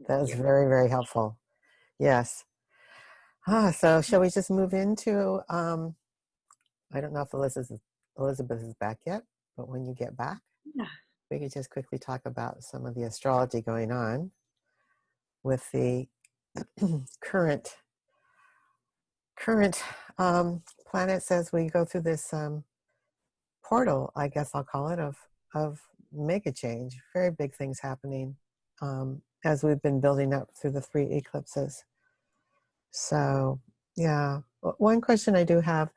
That is Yeah. very, very helpful. Yes. So shall we just move into, I don't know if Elizabeth is back yet, but when you get back, Yeah. we could just quickly talk about some of the astrology going on with the current planets as we go through this portal, I guess I'll call it, of mega change. Very big things happening as we've been building up through the 3 eclipses. So, yeah. One question I do have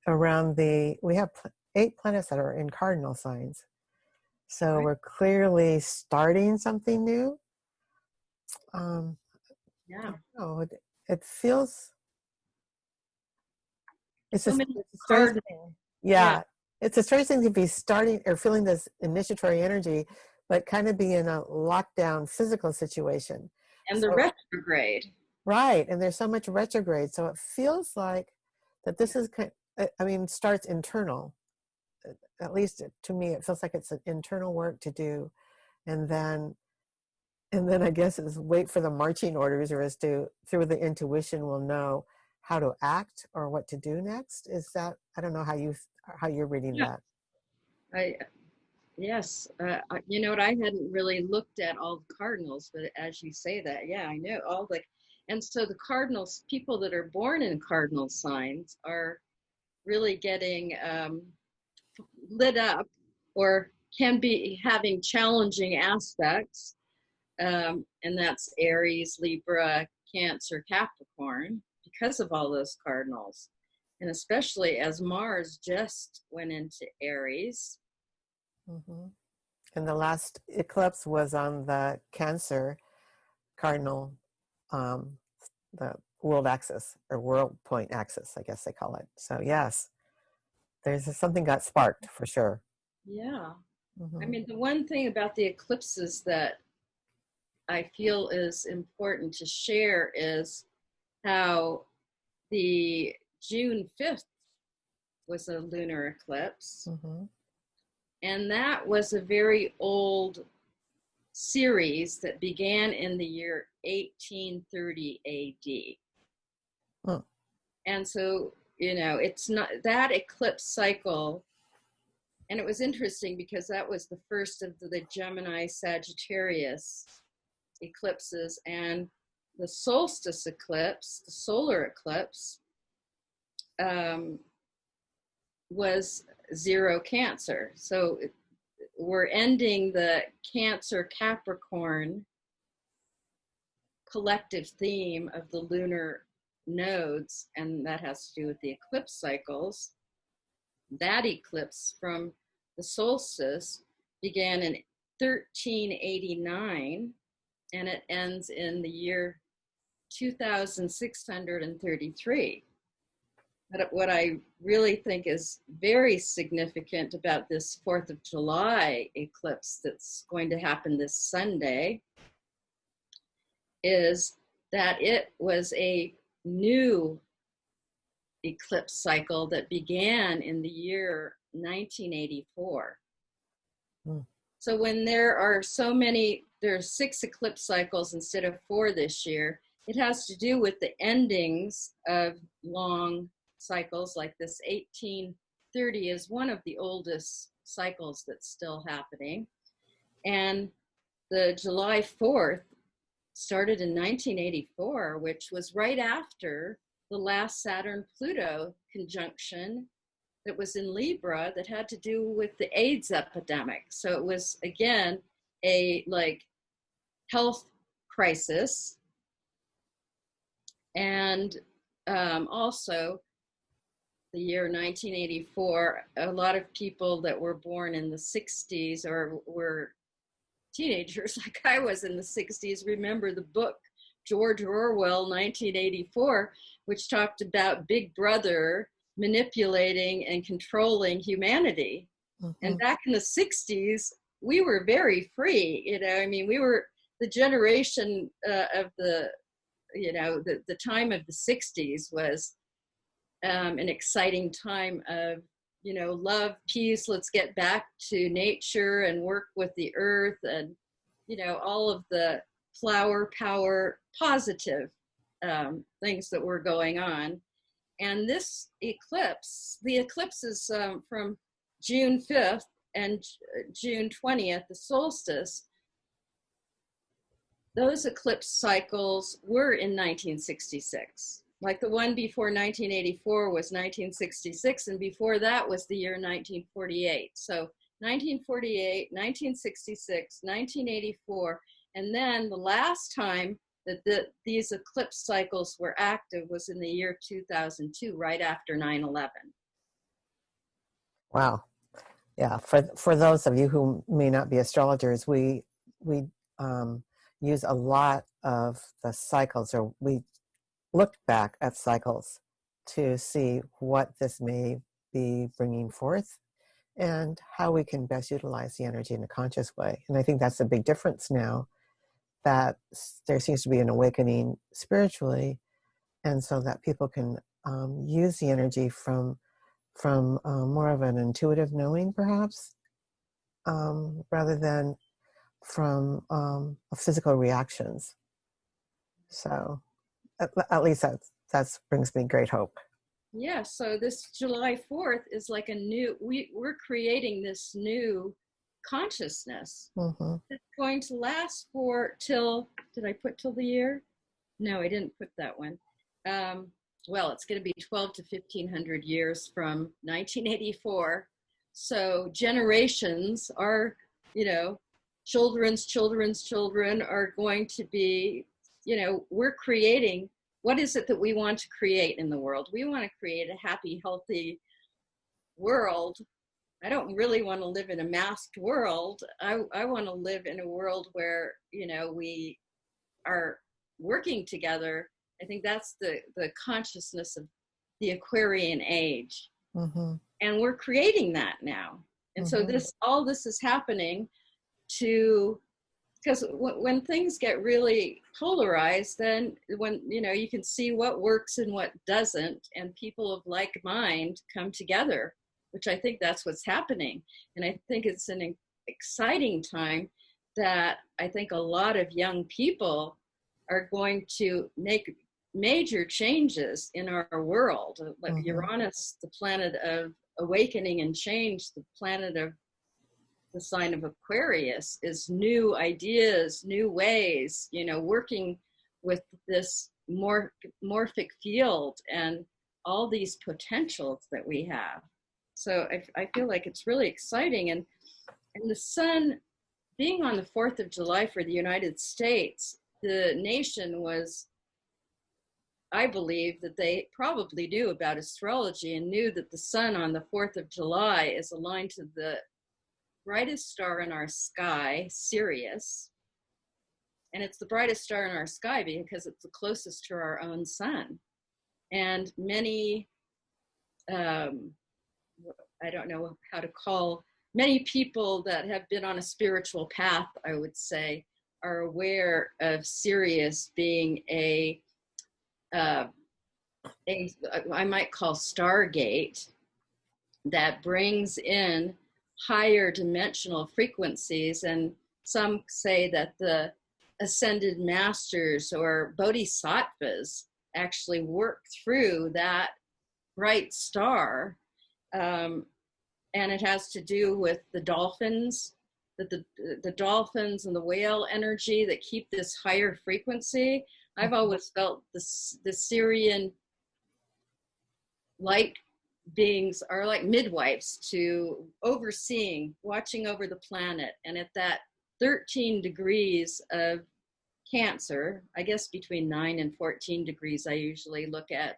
around we have 8 planets that are in cardinal signs. So Right. we're clearly starting something new. Um, I Yeah. don't know. It feels, it's So just many it's a strange cards. thing. Yeah. Yeah. It's a strange thing to be starting or feeling this initiatory energy, but kind of be in a lockdown physical situation. And the So, retrograde. right. And there's so much retrograde. So it feels like that Yeah. this is, I mean, starts internal. At least to me, it feels like it's an internal work to do. And then, I guess is wait for the marching orders, or as to through the intuition we'll know how to act or what to do next. Is that, I don't know how you're reading Yeah. that. I yes. You know what? I hadn't really looked at all the cardinals, but as you say that, yeah, I know all the. And so the cardinals, people that are born in cardinal signs, are really getting lit up, or can be having challenging aspects. And that's Aries, Libra, Cancer, Capricorn, because of all those cardinals. And especially as Mars just went into Aries. Hmm. And the last eclipse was on the Cancer cardinal, um, the world axis or world point axis, I guess they call it. So yes, there's something got sparked for sure. Yeah. I Hmm. mean, the one thing about the eclipses that I feel is important to share is how the June 5th was a lunar eclipse. Hmm. And that was a very old series that began in the year 1830 AD. Hmm. And so, it's not that eclipse cycle. And it was interesting because that was the first of the Gemini Sagittarius eclipses, and the solstice eclipse, the solar eclipse, um, was zero Cancer. So we're ending the Cancer Capricorn collective theme of the lunar nodes, and that has to do with the eclipse cycles. That eclipse from the solstice began in 1389, and it ends in the year 2633. But what I really think is very significant about this 4th of July eclipse that's going to happen this Sunday is that it was a new eclipse cycle that began in the year 1984. Hmm. So when there's 6 eclipse cycles instead of 4 this year, it has to do with the endings of long cycles like this. 1830 is one of the oldest cycles that's still happening. And the July 4th started in 1984, which was right after the last Saturn Pluto conjunction that was in Libra that had to do with the AIDS epidemic. So it was, again, a health crisis. And also the year 1984, a lot of people that were born in the 60s or were teenagers like I was in the 60s remember the book George Orwell 1984, which talked about Big Brother manipulating and controlling humanity. And Hmm. back in the 60s, we were very free. I mean, we were the generation of the time of the 60s was an exciting time of, love, peace, let's get back to nature and work with the earth and, all of the flower power positive things that were going on. And this eclipse, the eclipse is from June 5th and June 20th, the solstice. Those eclipse cycles were in 1966. Like the one before 1984 was 1966, and before that was the year 1948. So 1948, 1966, 1984, and then the last time that these eclipse cycles were active was in the year 2002, right after 9/11. Wow. Yeah. For those of you who may not be astrologers, we use a lot of the cycles, or we look back at cycles to see what this may be bringing forth and how we can best utilize the energy in a conscious way. And I think that's a big difference now, that there seems to be an awakening spiritually, and so that people can use the energy from more of an intuitive knowing, perhaps, rather than from physical reactions. So at least that brings me great hope. Yeah, so this July 4th is like a new, we're creating this new consciousness. Mm-hmm. It's going to last for till, did I put till the year? No, I didn't put that one. Well, it's going to be 12 to 1500 years from 1984. So generations are, children's children are going to be, we're creating, what is it that we want to create in the world? We want to create a happy, healthy world. I don't really want to live in a masked world. I want to live in a world where, we are working together. I think that's the consciousness of the Aquarian age. Mm-hmm. And we're creating that now. And Mm-hmm. so all this is happening because when things get really polarized, then when, you can see what works and what doesn't, and people of like mind come together, which I think that's what's happening. And I think it's an exciting time that I think a lot of young people are going to make major changes in our world. Like Mm-hmm. Uranus, the planet of awakening and change, the planet of the sign of Aquarius, is new ideas, new ways, working with this morphic field and all these potentials that we have. So I feel like it's really exciting. And the sun being on the 4th of July for the United States, the nation was, I believe that they probably knew about astrology and knew that the sun on the 4th of July is aligned to the brightest star in our sky, Sirius. And it's the brightest star in our sky because it's the closest to our own sun. And many, I don't know how to call, many people that have been on a spiritual path, I would say, are aware of Sirius being I might call Stargate, that brings in higher dimensional frequencies. And some say that the ascended masters or bodhisattvas actually work through that bright star. And it has to do with the dolphins, that the dolphins and the whale energy that keep this higher frequency. I've always felt the Syrian light beings are like midwives to overseeing, watching over the planet. And at that 13 degrees of Cancer, I guess between 9 and 14 degrees, I usually look at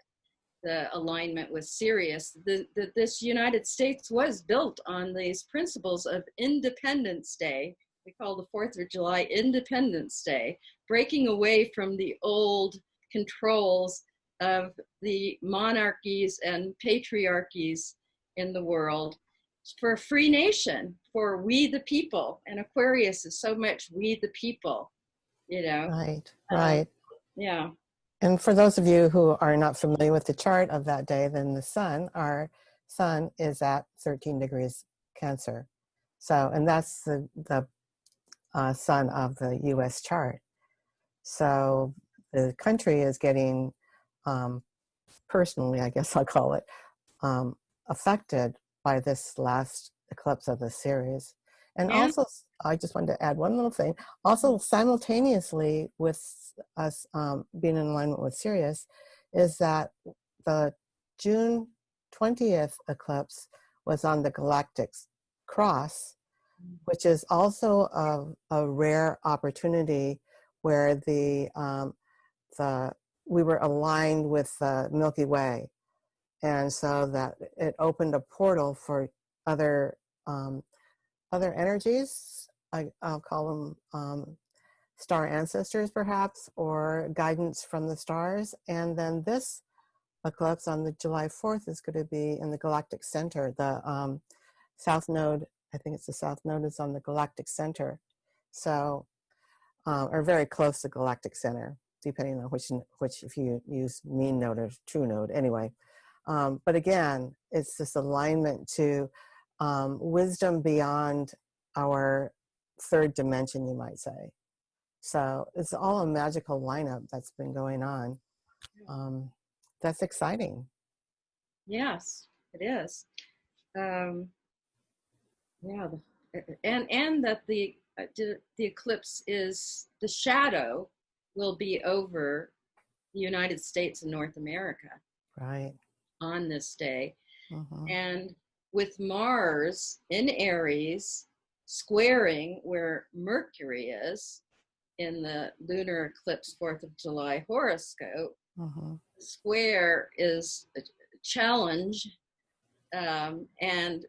the alignment with Sirius. This United States was built on these principles of Independence Day. We call the 4th of July Independence Day, breaking away from the old controls of the monarchies and patriarchies in the world for a free nation, for we the people. And Aquarius is so much we the people, Right. Yeah. And for those of you who are not familiar with the chart of that day, then our sun is at 13 degrees Cancer. So, and that's the sun of the U.S. chart. So the country is getting, um, personally, I guess I'll call it, um, affected by this last eclipse of the series. And And also, I just wanted to add one little thing. Also, simultaneously with us being in alignment with Sirius, is that the June 20th eclipse was on the galactic cross, which is also a rare opportunity where the we were aligned with the Milky Way, and so that it opened a portal for other um, other energies. I'll call them star ancestors, perhaps, or guidance from the stars. And then this eclipse on the July 4th is going to be in the galactic center. The south node, I think it's the south node, is on the galactic center. So, or very close to galactic center, depending on which if you use mean node or true node. Anyway, but again, it's this alignment to wisdom beyond our third dimension, you might say. So it's all a magical lineup that's been going on. That's exciting. yes, it is. Um, yeah, and that the eclipse is the shadow will be over the United States and North America Right. on this day. Mm-hmm. And with Mars in Aries squaring where Mercury is in the lunar eclipse 4th of July horoscope, Mm-hmm. the square is a challenge, and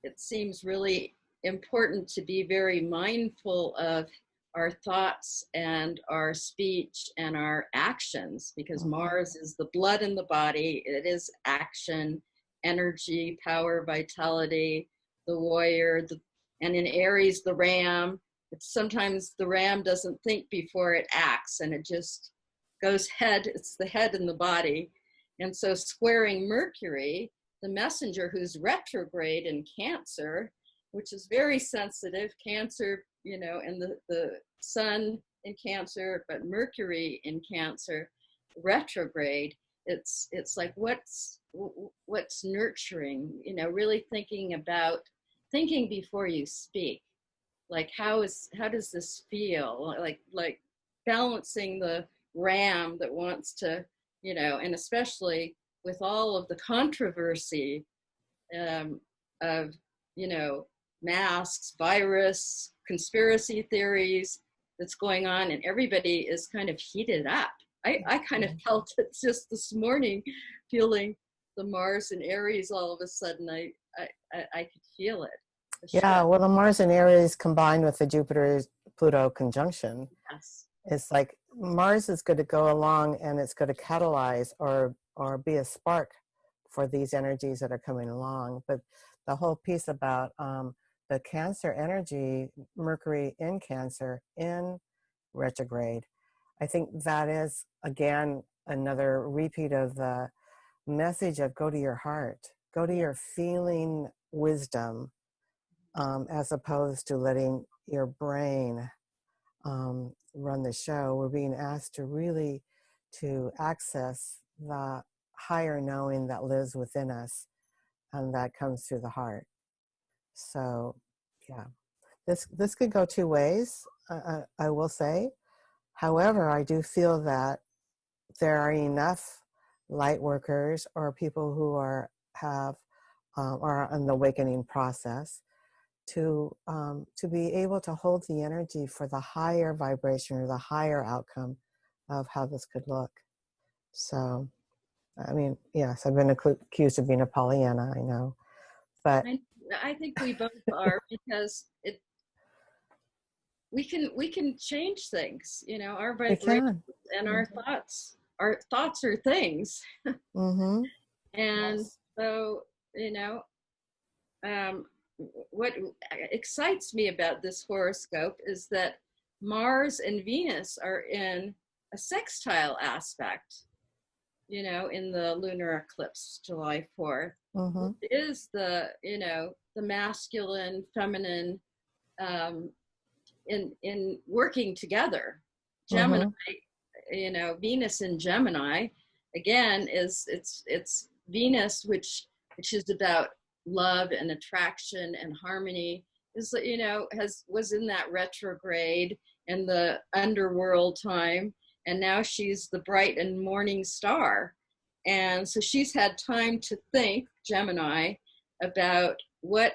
it seems really important to be very mindful of our thoughts and our speech and our actions, because Mm-hmm. Mars is the blood in the body. It is action, energy, power, vitality, the warrior, and in Aries, the ram. It's sometimes the ram doesn't think before it acts, and it just goes head. It's the head in the body. And so squaring Mercury, the messenger, who's retrograde in Cancer, which is very sensitive. Cancer, and the sun in Cancer, but Mercury in Cancer, retrograde. It's like what's nurturing. Really thinking before you speak. Like how does this feel? Like balancing the ram that wants to, and especially with all of the controversy um, of, masks, virus, conspiracy theories that's going on, and everybody is kind of heated up. I kind of felt it just this morning, feeling the Mars and Aries all of a sudden. I could feel it. Yeah, well, the Mars and Aries combined with the Jupiter-Pluto conjunction, Yes. it's like Mars is going to go along and it's going to catalyze or be a spark for these energies that are coming along. But the whole piece about the Cancer energy, Mercury in Cancer in retrograde, I think that is, again, another repeat of the message of go to your heart, go to your feeling wisdom, as opposed to letting your brain run the show. We're being asked to really to access the higher knowing that lives within us, and that comes through the heart. So, yeah, this could go two ways. I will say. However, I do feel that there are enough light workers or people who are in the awakening process to be able to hold the energy for the higher vibration or the higher outcome of how this could look. So, I mean, yes, I've been accused of being a Pollyanna, I know, but I think we both are, because we can change things, our we vibration can. and Mm-hmm. our thoughts are things. Mm-hmm. And Yes. so, um, what excites me about this horoscope is that Mars and Venus are in a sextile aspect, in the lunar eclipse, July 4th. Mm-hmm. It is the masculine, feminine, um, in working together Gemini, Mm-hmm. Venus in Gemini, again, it's Venus, which is about love and attraction and harmony, is, was in that retrograde and the underworld time, and now she's the bright and morning star. And so she's had time to think, Gemini, about what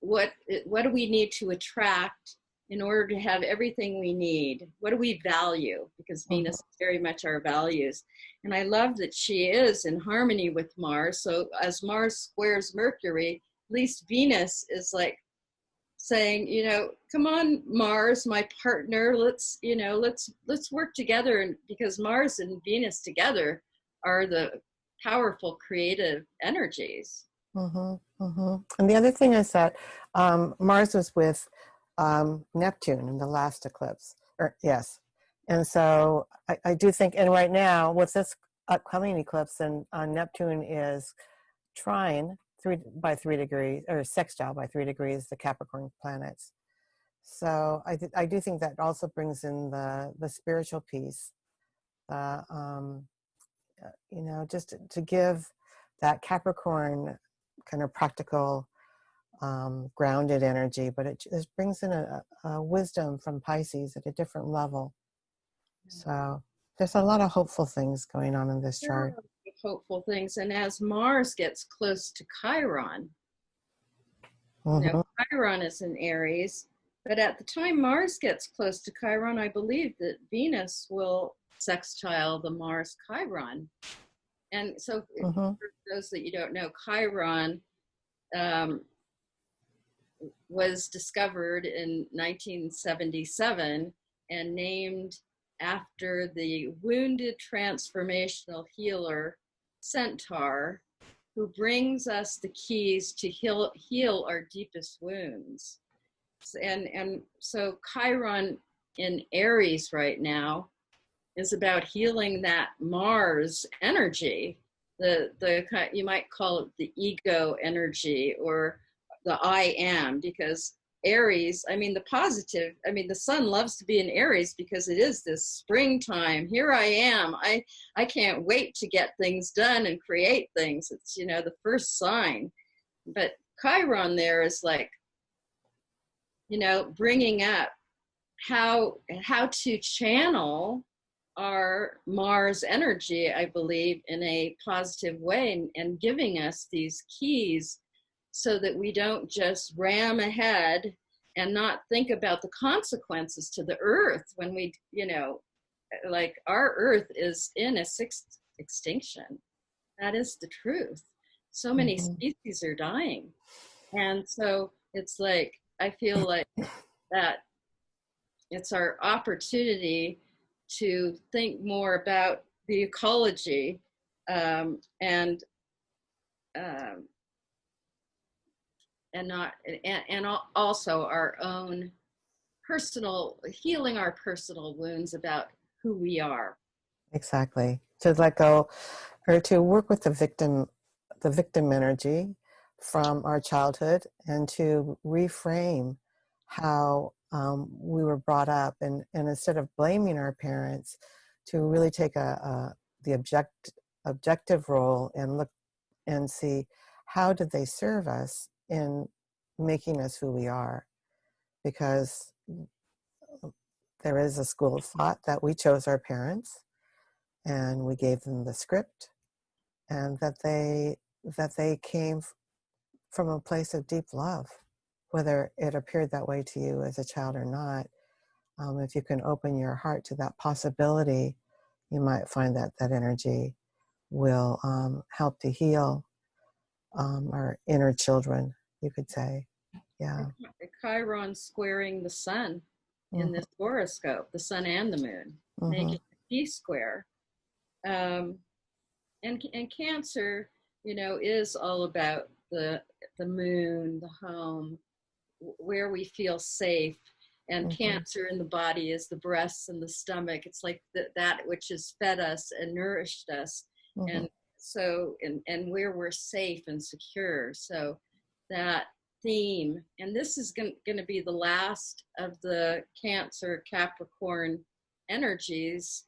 do we need to attract in order to have everything we need. What do we value? Because Venus is very much our values. And I love that she is in harmony with Mars. So as Mars squares Mercury, at least Venus is like saying, come on, Mars, my partner, let's work together. And because Mars and Venus together are the powerful creative energies. Mm-hmm. Mm-hmm. And the other thing is that Mars was with Neptune in the last eclipse. Yes. And so I do think, and right now with this upcoming eclipse, and Neptune is trine 3 by 3 degrees, or sextile by 3 degrees, the Capricorn planets. So I do think that also brings in the spiritual piece, just to give that Capricorn kind of practical, grounded energy, but it just brings in a wisdom from Pisces at a different level. So there's a lot of hopeful things going on in this There are chart. hopeful things. And as Mars gets close to Chiron, Mm-hmm. Chiron is in Aries, but at the time Mars gets close to Chiron, I believe that Venus will sextile the Mars Chiron. And so, Mm-hmm. for those that you don't know, Chiron um, was discovered in 1977 and named after the wounded transformational healer Centaur, who brings us the keys to heal our deepest wounds. And so Chiron in Aries right now is about healing that Mars energy, the you might call it the ego energy, or the I am, because Aries, the sun loves to be in Aries because it is this springtime. Here I am. I can't wait to get things done and create things. It's, the first sign. But Chiron there is like, bringing up how to channel our Mars energy, I believe, in a positive way, and giving us these keys so that we don't just ram ahead and not think about the consequences to the earth when we, like our earth is in a sixth extinction. That is the truth. So many Mm-hmm. species are dying. And so it's like, I feel like that it's our opportunity to think more about the ecology, and um, not and also our own personal healing, our personal wounds about who we are. Exactly. To let go, or to work with the victim energy from our childhood, and to reframe how we were brought up, and instead of blaming our parents, to really take the objective role and look and see how did they serve us in making us who we are, because there is a school of thought that we chose our parents and we gave them the script, and that they came from a place of deep love, whether it appeared that way to you as a child or not. If you can open your heart to that possibility, you might find that that energy will help to heal our inner children, you could say. Yeah. Chiron squaring the sun in Mm-hmm. this horoscope, the sun and the moon, Mm-hmm. making a P-square. Um, and Cancer, is all about the moon, the home, where we feel safe. And Mm-hmm. Cancer in the body is the breasts and the stomach. It's like that which has fed us and nourished us. Mm-hmm. And so, and where we're safe and secure. So that theme, and this is going to be the last of the Cancer Capricorn energies,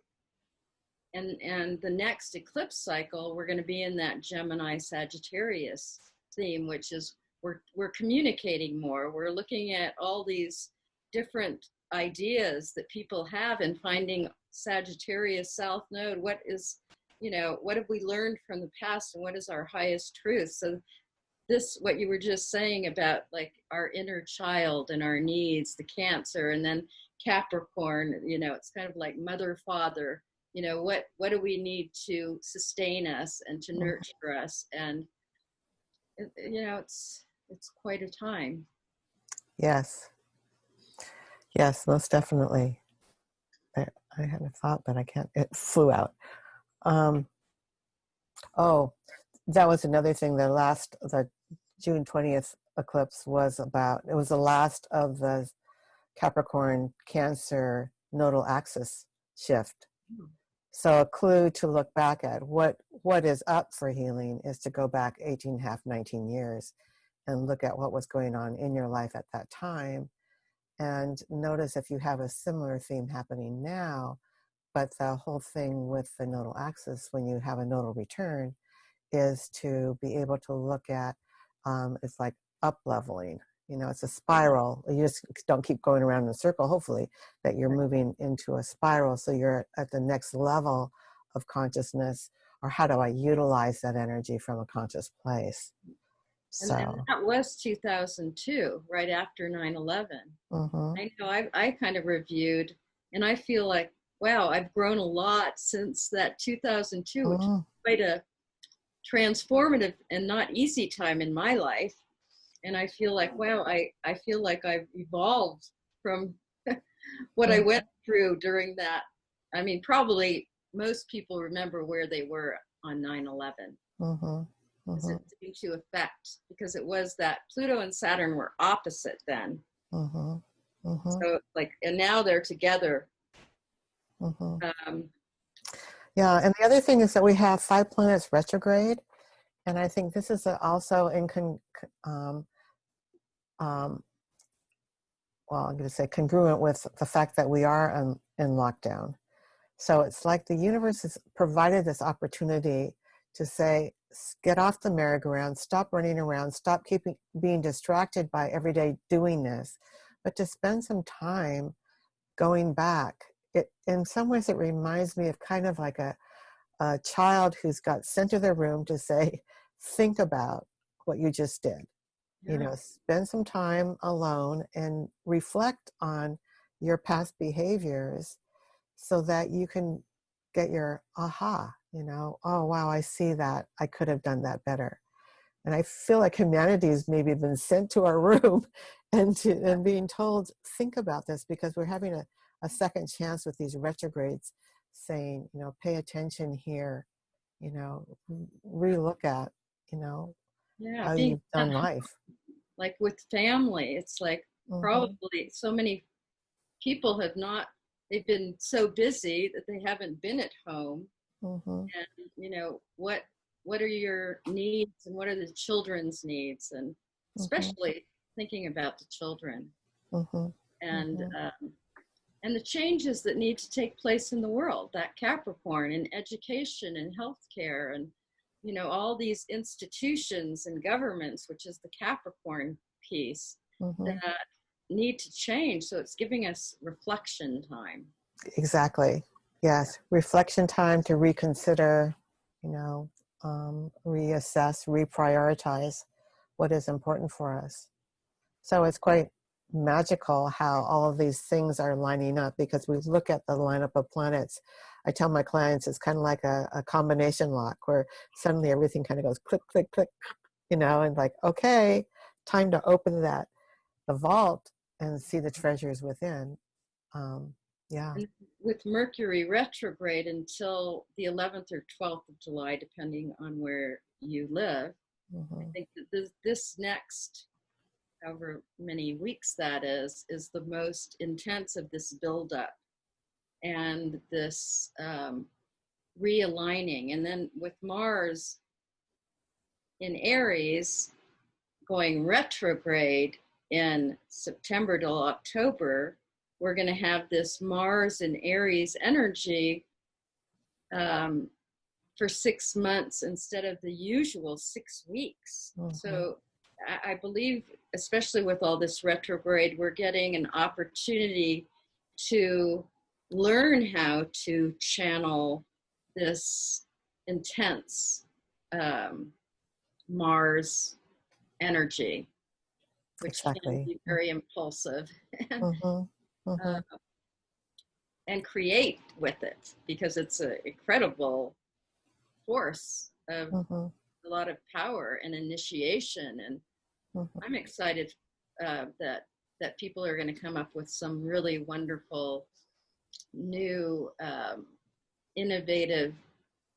and the next eclipse cycle, we're going to be in that Gemini Sagittarius theme, which is we're communicating more. We're looking at all these different ideas that people have and finding Sagittarius South Node. What is, what have we learned from the past and what is our highest truth? So this, what you were just saying about like our inner child and our needs, the Cancer, and then Capricorn, it's kind of like mother, father, what do we need to sustain us and to Mhm. nurture us? And, it's quite a time. Yes. Yes, most definitely. I had a thought, but I can't, it flew out. Um, oh, that was another thing. The June 20th eclipse was about, it was the last of the Capricorn Cancer nodal axis shift. So a clue to look back at what is up for healing is to go back 18, half 19 years and look at what was going on in your life at that time. And notice if you have a similar theme happening now, but the whole thing with the nodal axis, when you have a nodal return, is to be able to look at, it's like up leveling. It's a spiral. You just don't keep going around in a circle, hopefully, that you're moving into a spiral. So you're at the next level of consciousness, or how do I utilize that energy from a conscious place? And So, that was 2002, right after 9/11. mm-hmm, I know I kind of reviewed, and I feel like, wow, I've grown a lot since that 2002, which is mm-hmm, quite a transformative and not easy time in my life. And I feel like, wow, I feel like I've evolved from what I went through during that. I mean, probably most people remember where they were on 9/11 mm-hmm, because mm-hmm, it seemed to affect, because it was that Pluto and Saturn were opposite then. mm-hmm, mm-hmm, So like, and now they're together. mm-hmm. Um, Yeah, and the other thing is that we have 5 planets retrograde, and I think this is also um, um, well, I'm going to say congruent with the fact that we are in lockdown. So it's like the universe has provided this opportunity to say, get off the merry-go-round, stop running around, stop being distracted by everyday doingness, but to spend some time going back. In some ways, it reminds me of kind of like a child who's got sent to their room to say, think about what you just did. yeah, Spend some time alone and reflect on your past behaviors so that you can get your aha, oh, wow, I see that. I could have done that better. And I feel like humanity's maybe been sent to our room and being told, think about this, because we're having a second chance with these retrogrades saying, pay attention here, you know, relook at, you know, yeah, how being you've done life. like with family, it's like Mm-hmm, probably so many people have not, they've been so busy that they haven't been at home. mm-hmm, And what are your needs and what are the children's needs, and mm-hmm, especially thinking about the children, mm-hmm, and mm-hmm, and the changes that need to take place in the world, that Capricorn in education and healthcare, and all these institutions and governments, which is the Capricorn piece, mm-hmm. that need to change. So it's giving us reflection time. Exactly. Yeah. Yes. Reflection time to reconsider, reassess, reprioritize what is important for us. So it's quite magical how all of these things are lining up, because we look at the lineup of planets. I tell my clients it's kind of like a combination lock where suddenly everything kind of goes click, click, click, and like, okay, time to open the vault and see the treasures within. Um, yeah. And with Mercury retrograde until the 11th or 12th of July, depending on where you live, I Mm-hmm. think that this next, however many weeks that is the most intense of this buildup and this realigning. And then with Mars in Aries going retrograde in September till October, we're going to have this Mars and Aries energy um, for 6 months instead of the usual 6 weeks. So I believe, especially with all this retrograde, we're getting an opportunity to learn how to channel this intense Mars energy, which can Exactly. be very impulsive and, Mm-hmm. uh, Mm-hmm. and create with it, because it's an incredible force of Mm-hmm. a lot of power and initiation. And Mm-hmm. I'm excited that people are going to come up with some really wonderful new innovative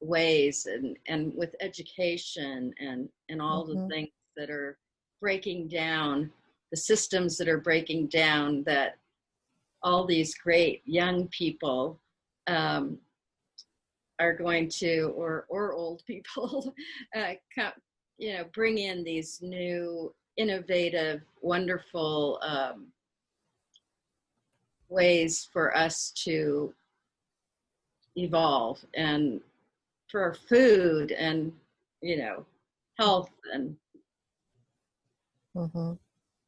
ways, and with education and all the Mm-hmm. things that are breaking down, the systems that are breaking down, that all these great young people um, are going to, or old people, come, bring in these new, innovative, wonderful ways for us to evolve, and for our food, and health, Mm-hmm.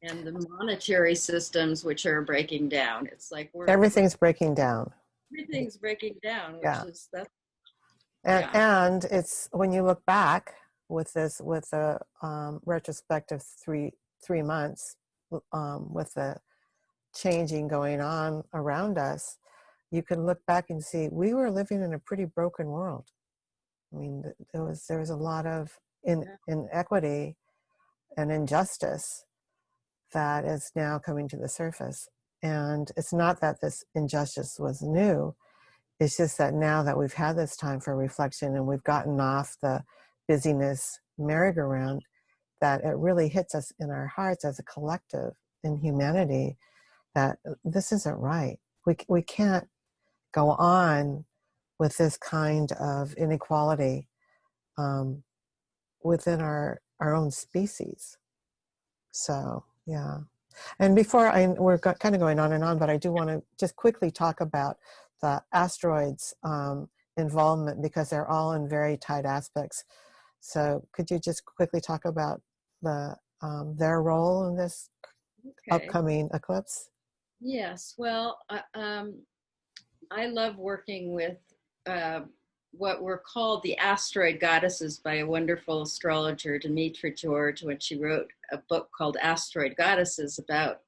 and the monetary systems which are breaking down. It's like Everything's breaking down. everything's breaking down, which Yeah. is that's And yeah. and it's when you look back with this, with a retrospective three months, with the changing going on around us, you can look back and see we were living in a pretty broken world. I mean, there was a lot of inequity and injustice that is now coming to the surface. And it's not that this injustice was new. It's just that now that we've had this time for reflection and we've gotten off the busyness merry-go-round, that it really hits us in our hearts as a collective in humanity that this isn't right. We can't go on with this kind of inequality um, within our own species. So, yeah. And we're kind of going on and on, but I do want to just quickly talk about the asteroids' involvement, because they're all in very tight aspects. So could you just quickly talk about their role in this Okay. upcoming eclipse? Yes. Well, I love working with uh, what were called the asteroid goddesses by a wonderful astrologer, Demetra George, when she wrote a book called Asteroid Goddesses about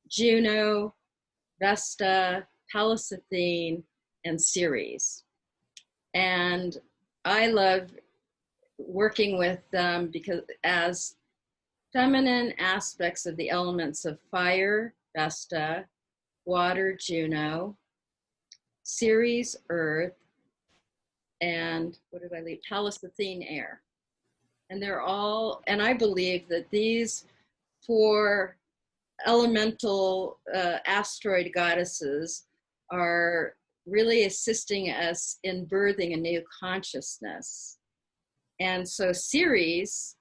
Juno, Vesta, Pallas Athene, and Ceres. And I love working with them because as feminine aspects of the elements of fire, Vesta, water, Juno, Ceres, earth, and what did I leave? Pallas Athene, air. And they're all, and I believe that these four elemental asteroid goddesses are really assisting us in birthing a new consciousness. And so Ceres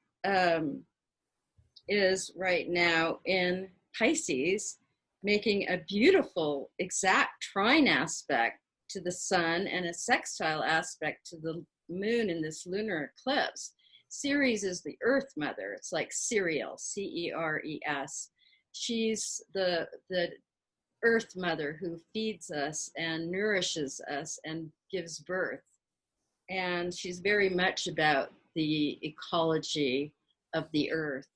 is right now in Pisces, making a beautiful exact trine aspect to the sun and a sextile aspect to the moon in this lunar eclipse. Ceres is the earth mother. It's like cereal, Ceres. She's the earth mother who feeds us and nourishes us and gives birth. And she's very much about the ecology of the earth.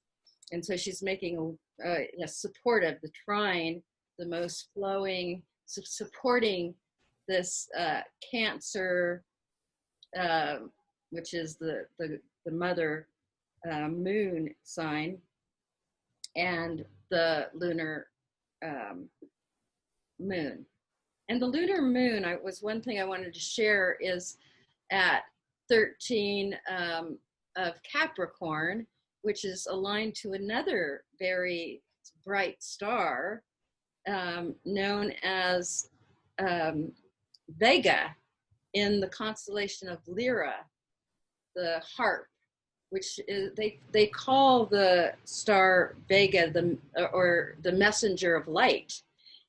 And so she's making a support of the trine, the most flowing, supporting this Cancer, uh, which is the mother moon sign, and the lunar um, moon. And the lunar moon, was one thing I wanted to share, is at 13 of Capricorn, which is aligned to another very bright star known as um, Vega in the constellation of Lyra, the harp, which is, they call the star Vega or the messenger of light.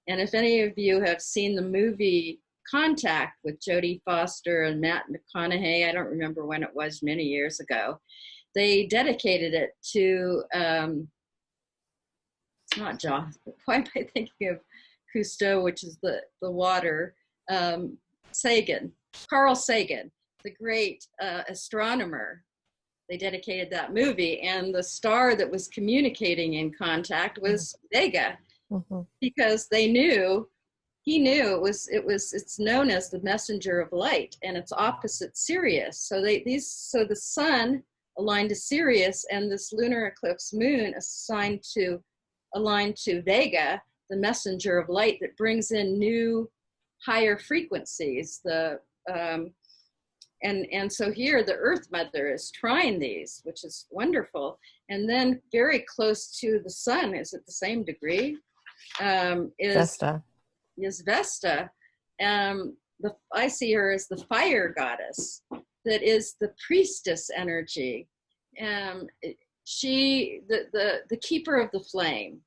And if any of you have seen the movie Contact with Jodie Foster and Matt McConaughey, I don't remember when it was, many years ago, they dedicated it to, it's not Joss, why am I thinking of Cousteau, which is the water, Sagan, Carl Sagan, the great astronomer. They dedicated that movie, and the star that was communicating in Contact was Vega, because they knew, he knew it's known as the messenger of light, and it's opposite Sirius. So so the sun aligned to Sirius, and this lunar eclipse moon aligned to Vega, the messenger of light that brings in new higher frequencies. And so here the Earth Mother is trying these, which is wonderful. And then very close to the sun, is at the same degree, Vesta. is Vesta. I see her as the fire goddess, that is the priestess energy. She, the keeper of the flame.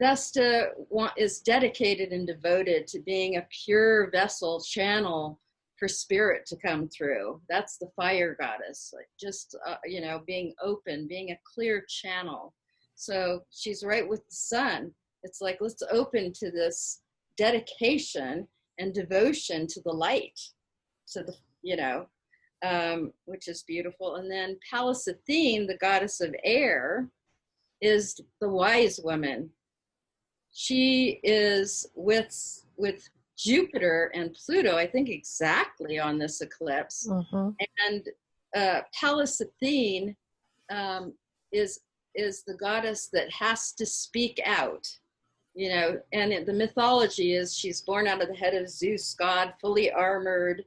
Vesta is dedicated and devoted to being a pure vessel channel for spirit to come through. That's the fire goddess, like just, being open, being a clear channel. So she's right with the sun. It's like, let's open to this dedication and devotion to the light, to the, which is beautiful. And then Pallas Athene, the goddess of air, is the wise woman. She is with Jupiter and Pluto, I think, exactly on this eclipse. And Pallas Athene is the goddess that has to speak out, and the mythology is she's born out of the head of Zeus god, fully armored,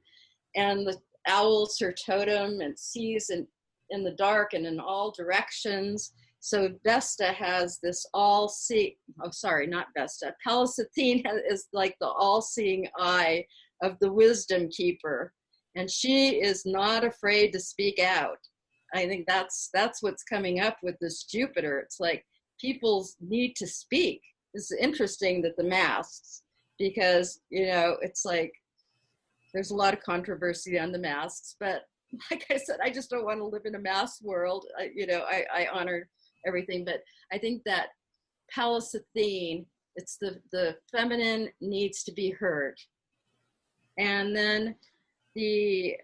and the owl's her totem and sees in the dark and in all directions. So Vesta has this not Vesta. Pallas Athene is like the all-seeing eye of the wisdom keeper. And she is not afraid to speak out. I think that's what's coming up with this Jupiter. It's like people need to speak. It's interesting that the masks, because, it's like there's a lot of controversy on the masks, but like I said, I just don't want to live in a mask world. I honor everything, but I think that Pallas Athene, it's the feminine needs to be heard. And then the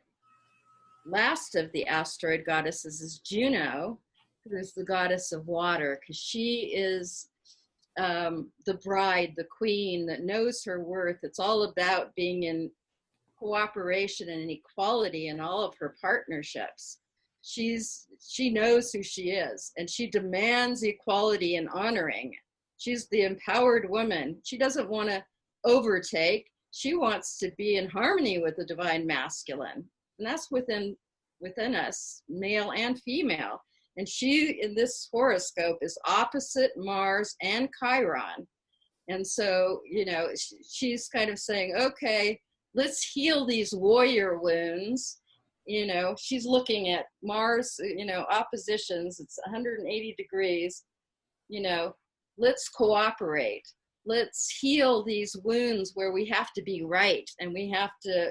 last of the asteroid goddesses is Juno, who is the goddess of water, because she is the bride, the queen that knows her worth. It's all about being in cooperation and equality in all of her partnerships. She knows who she is, and she demands equality and honoring. She's the empowered woman. She doesn't want to overtake. She wants to be in harmony with the divine masculine, and that's within us, male and female. And she, in this horoscope, is opposite Mars and Chiron. And so, she's kind of saying, okay, let's heal these warrior wounds. She's looking at Mars, oppositions, it's 180 degrees, let's cooperate. Let's heal these wounds where we have to be right, and we have to,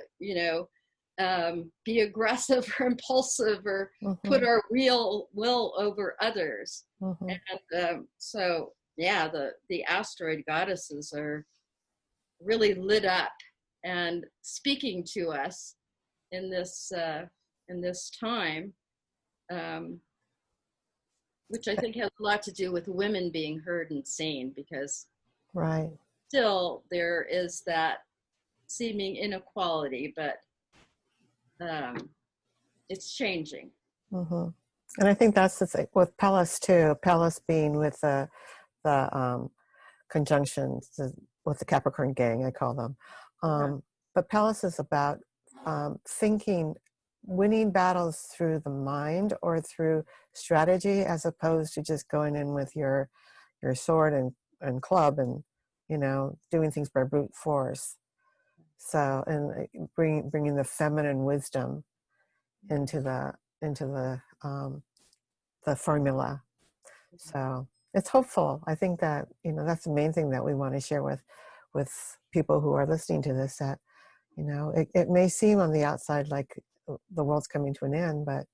be aggressive or impulsive or put our real will over others. And so, yeah, the asteroid goddesses are really lit up and speaking to us in this time, which I think has a lot to do with women being heard and seen, because still there is that seeming inequality, but it's changing. And I think that's the thing with Pallas too. Pallas being with the conjunctions with the Capricorn gang, I call them. But Pallas is about winning battles through the mind or through strategy, as opposed to just going in with your sword and club and doing things by brute force. So, and bringing the feminine wisdom into the formula. So it's hopeful. I think that that's the main thing that we want to share with with people who are listening to this that, it may seem on the outside like the world's coming to an end, but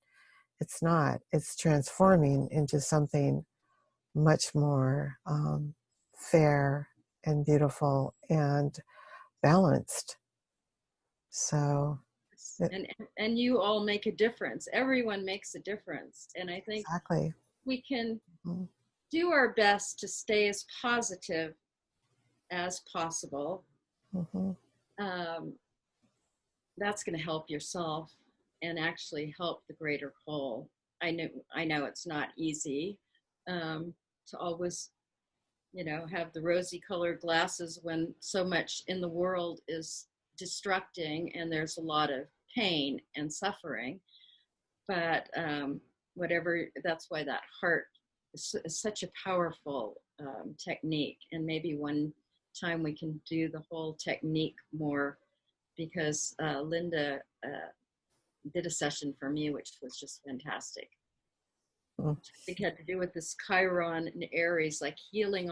it's not. It's transforming into something much more fair and beautiful and balanced. So, it, And you all make a difference. Everyone makes a difference. And I think exactly. we can Mm-hmm. do our best to stay as positive as possible. Mm-hmm. Um, that's going to help yourself and actually help the greater whole. I know it's not easy to always, have the rosy colored glasses when so much in the world is destructing and there's a lot of pain and suffering. But whatever, that's why that heart is such a powerful technique. And maybe one time we can do the whole technique more, because Linda did a session for me, which was just fantastic. Mm-hmm. I think had to do with this Chiron and Aries, like healing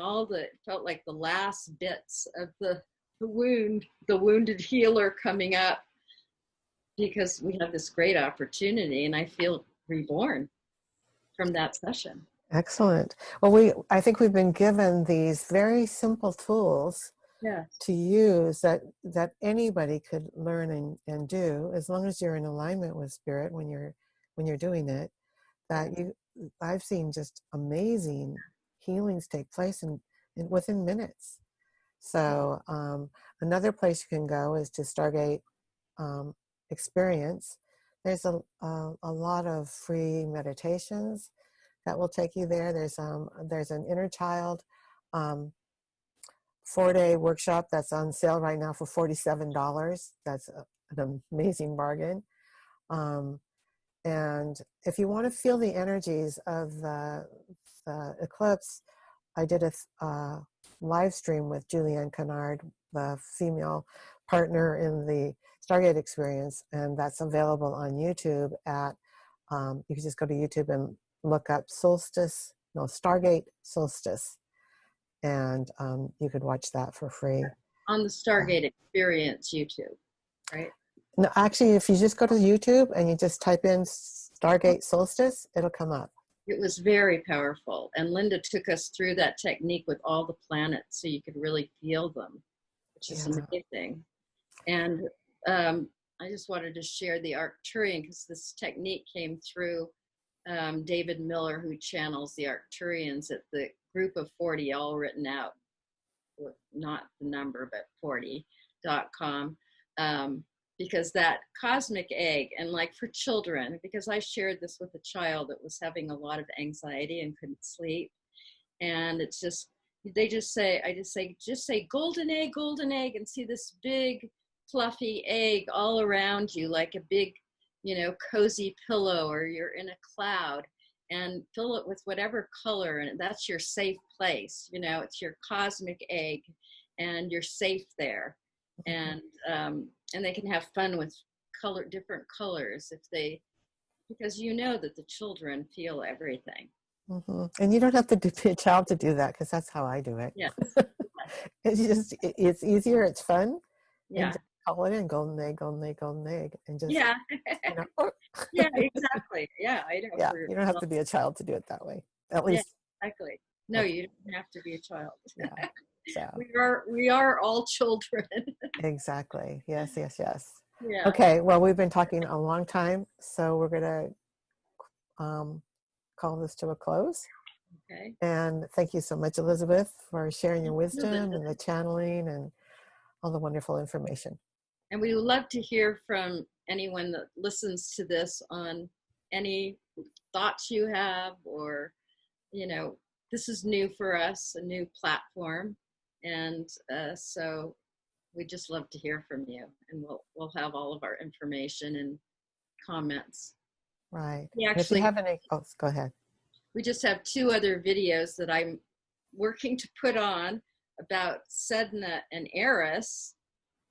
felt like the last bits of the wound, the wounded healer coming up, because we have this great opportunity, and I feel reborn from that session. Excellent. Well, I think we've been given these very simple tools Yes. to use that anybody could learn and do, as long as you're in alignment with spirit when you're doing it. That I've seen just amazing healings take place in within minutes. So another place you can go is to Stargate Experience. There's a lot of free meditations that will take you there. There's an inner child 4-day workshop that's on sale right now for $47. That's an amazing bargain. And if you want to feel the energies of the eclipse, I did a live stream with Julianne Kennard, the female partner in the Stargate Experience, and that's available on YouTube you can just go to YouTube and look up Stargate Solstice, and you could watch that for free. On the Stargate Experience YouTube, right? No, actually, if you just go to YouTube and you just type in Stargate Solstice, it'll come up. It was very powerful. And Linda took us through that technique with all the planets so you could really feel them, which is amazing. And I just wanted to share the Arcturian, because this technique came through David Miller, who channels the Arcturians at the group of 40, all written out, not the number, but 40.com. Because that cosmic egg, and like for children, because I shared this with a child that was having a lot of anxiety and couldn't sleep. And it's just, I just say golden egg, and see this big fluffy egg all around you, like a big, cozy pillow, or you're in a cloud, and fill it with whatever color. And that's your safe place. It's your cosmic egg, and you're safe there. And they can have fun with different colors because that the children feel everything. Mm-hmm. And you don't have to be a child to do that, because that's how I do it. Yeah. It's easier, it's fun. Yeah. And just call it in golden egg, golden egg, golden egg, and just yeah. Oh. Yeah, exactly. Yeah, I know. Yeah, you don't have to be a child to do it that way. At least. Yeah, exactly. No, you don't have to be a child. Yeah. So we are all children. exactly. Yes. Yeah. Okay. Well, we've been talking a long time, so we're gonna call this to a close. Okay. And thank you so much, Elizabeth, for sharing your wisdom and the channeling and all the wonderful information. And we would love to hear from anyone that listens to this on any thoughts you have, or, this is new for us, a new platform. And so we just love to hear from you, and we'll have all of our information and comments. Right. We And if you actually have any, go ahead. We just have 2 other videos that I'm working to put on about Sedna and Eris,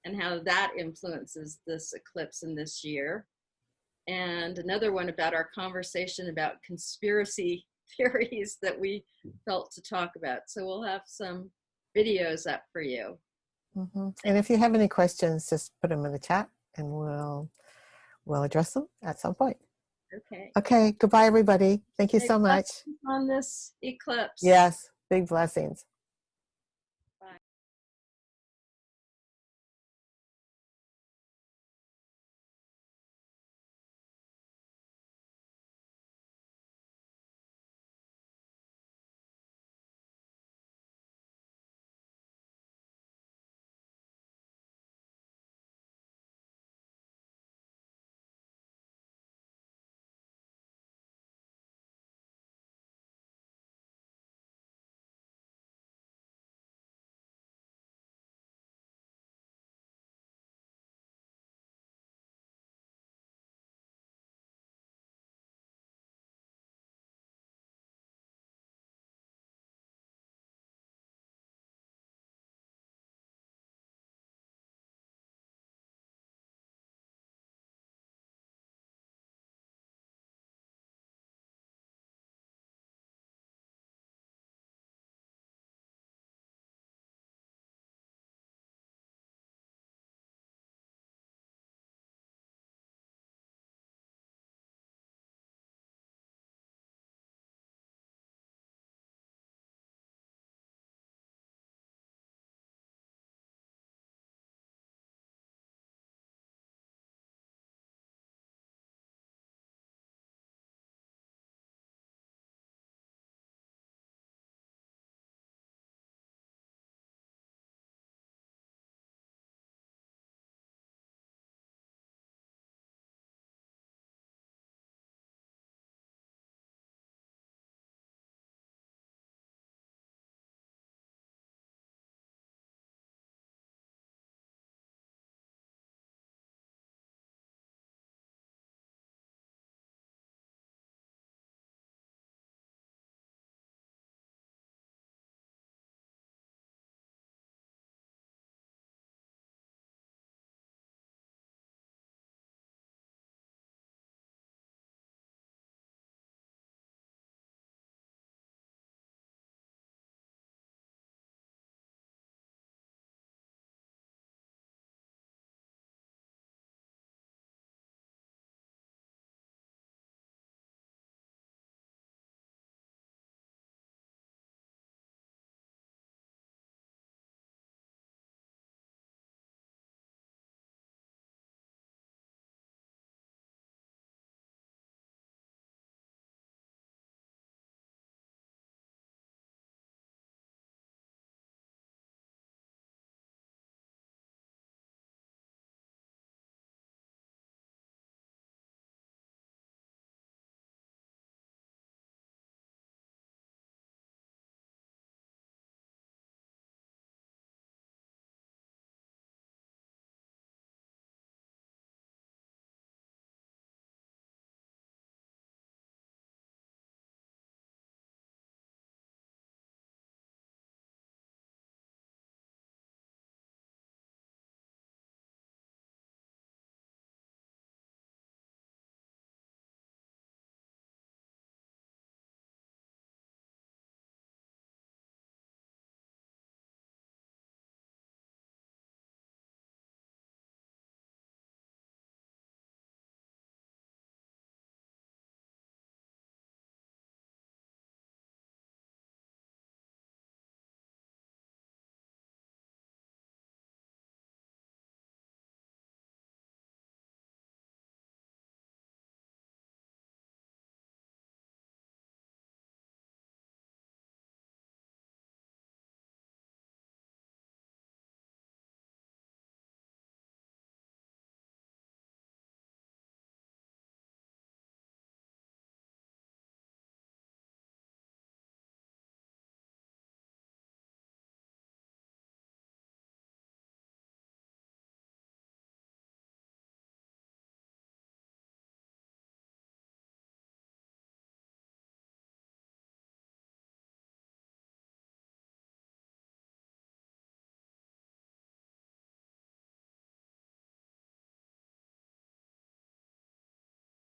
and how that influences this eclipse in this year. And another one about our conversation about conspiracy theories that we felt to talk about. So we'll have some videos up for you. And if you have any questions, just put them in the chat and we'll address them at some point. Okay. Okay, goodbye everybody. Thank you Big so much. blessings on this eclipse. Yes, big blessings.